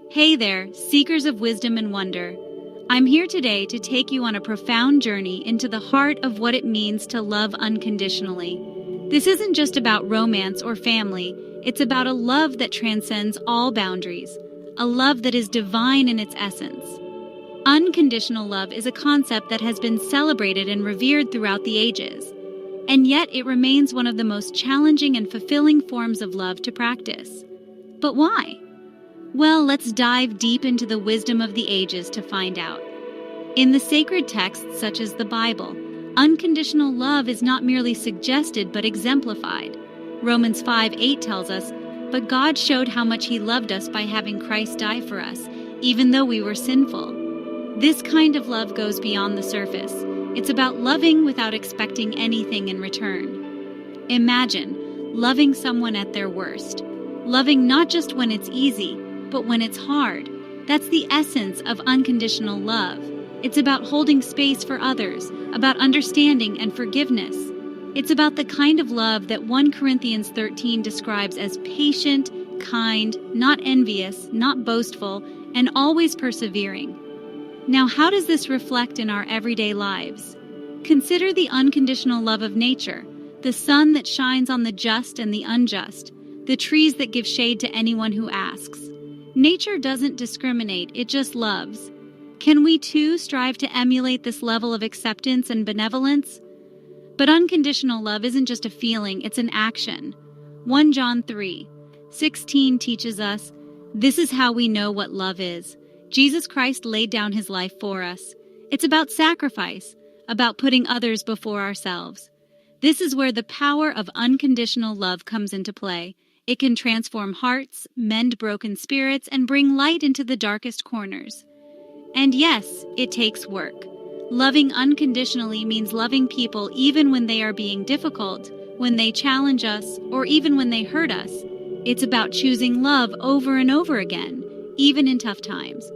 Hey there, seekers of wisdom and wonder. I'm here today to take you on a profound journey into the heart of what it means to love unconditionally. This isn't just about romance or family, it's about a love that transcends all boundaries, a love that is divine in its essence. Unconditional love is a concept that has been celebrated and revered throughout the ages, and yet it remains one of the most challenging and fulfilling forms of love to practice. But why? Well, let's dive deep into the wisdom of the ages to find out. In the sacred texts such as the Bible, unconditional love is not merely suggested but exemplified. Romans 5:8 tells us, "But God showed how much He loved us by having Christ die for us, even though we were sinful." This kind of love goes beyond the surface. It's about loving without expecting anything in return. Imagine loving someone at their worst. Loving not just when it's easy, but when it's hard. That's the essence of unconditional love. It's about holding space for others, about understanding and forgiveness. It's about the kind of love that 1 Corinthians 13 describes as patient, kind, not envious, not boastful, and always persevering. Now, how does this reflect in our everyday lives? Consider the unconditional love of nature, the sun that shines on the just and the unjust, the trees that give shade to anyone who asks. Nature doesn't discriminate, it just loves. Can we too strive to emulate this level of acceptance and benevolence? But unconditional love isn't just a feeling, it's an action. 1 John 3:16 teaches us, "This is how we know what love is. Jesus Christ laid down His life for us." It's about sacrifice, about putting others before ourselves. This is where the power of unconditional love comes into play. It can transform hearts, mend broken spirits, and bring light into the darkest corners. And yes, it takes work. Loving unconditionally means loving people even when they are being difficult, when they challenge us, or even when they hurt us. It's about choosing love over and over again, even in tough times.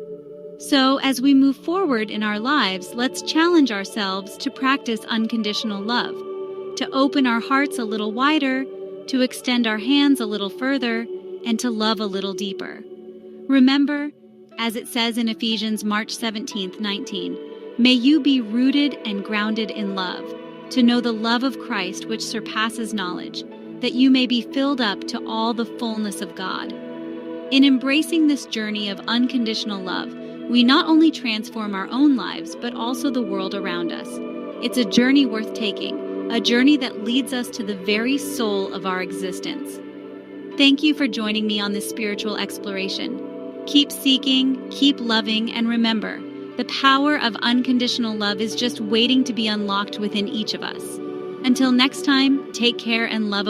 So, as we move forward in our lives, let's challenge ourselves to practice unconditional love, to open our hearts a little wider, to extend our hands a little further, and to love a little deeper. Remember, as it says in Ephesians March 17th, 19, "May you be rooted and grounded in love, to know the love of Christ which surpasses knowledge, that you may be filled up to all the fullness of God." In embracing this journey of unconditional love, we not only transform our own lives, but also the world around us. It's a journey worth taking, a journey that leads us to the very soul of our existence. Thank you for joining me on this spiritual exploration. Keep seeking, keep loving, and remember, the power of unconditional love is just waiting to be unlocked within each of us. Until next time, take care and love.